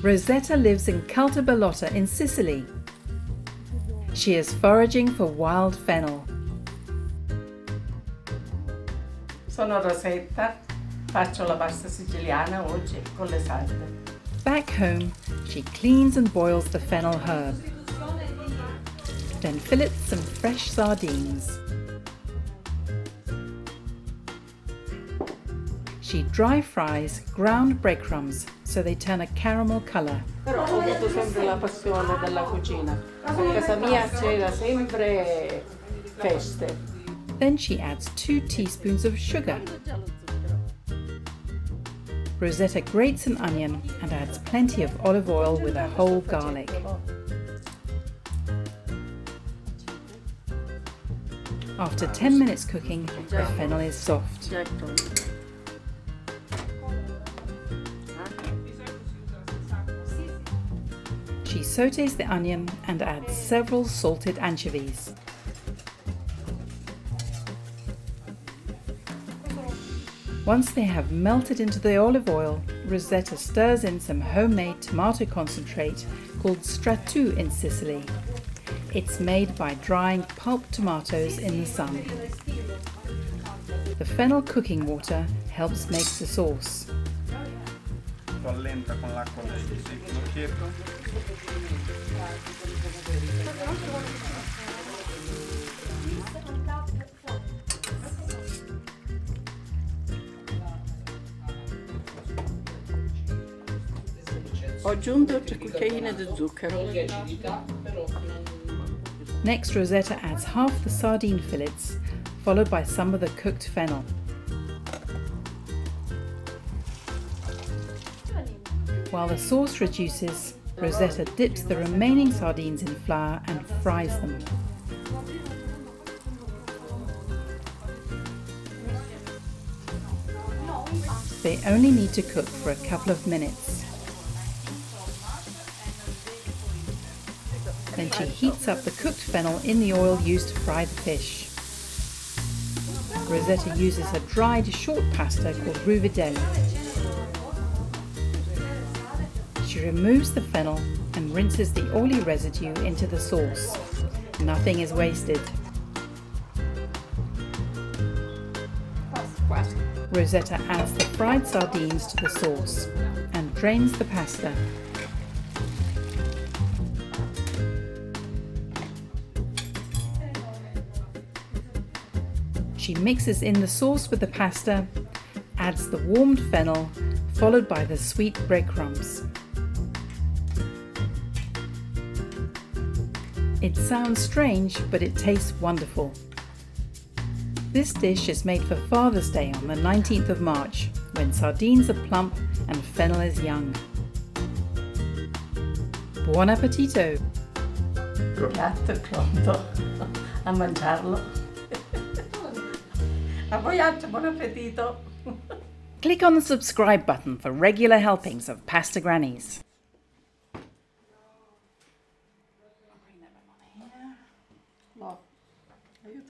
Rosetta lives in Caltabellota in Sicily. She is foraging for wild fennel. Sono Rosetta, faccio la pasta siciliana oggi con le sarde. Back home, she cleans and boils the fennel herb. Then fillets some fresh sardines. She dry fries ground breadcrumbs so they turn a caramel colour. Però ho avuto sempre la passione della cucina. A casa mia c'era sempre feste. Then she adds 2 teaspoons of sugar. Rosetta grates an onion and adds plenty of olive oil with a whole garlic. After 10 minutes cooking, the fennel is soft. She sautés the onion and adds several salted anchovies. Once they have melted into the olive oil, Rosetta stirs in some homemade tomato concentrate called stratou in Sicily. It's made by drying pulp tomatoes in the sun. The fennel cooking water helps make the sauce. Ho aggiunto 3 cucchiaine di zucchero. Next, Rosetta adds half the sardine fillets, followed by some of the cooked fennel. While the sauce reduces, Rosetta dips the remaining sardines in flour and fries them. They only need to cook for a couple of minutes. Then she heats up the cooked fennel in the oil used to fry the fish. Rosetta uses a dried short pasta called ruvidelli. She removes the fennel and rinses the oily residue into the sauce. Nothing is wasted. Rosetta adds the fried sardines to the sauce and drains the pasta. She mixes in the sauce with the pasta, adds the warmed fennel, followed by the sweet breadcrumbs. It sounds strange, but it tastes wonderful. This dish is made for Father's Day on the 19th of March, when sardines are plump and fennel is young. Buon appetito! Il piatto è pronto, a mangiarlo. A voi altro, buon appetito! Click on the subscribe button for regular helpings of Pasta Grannies.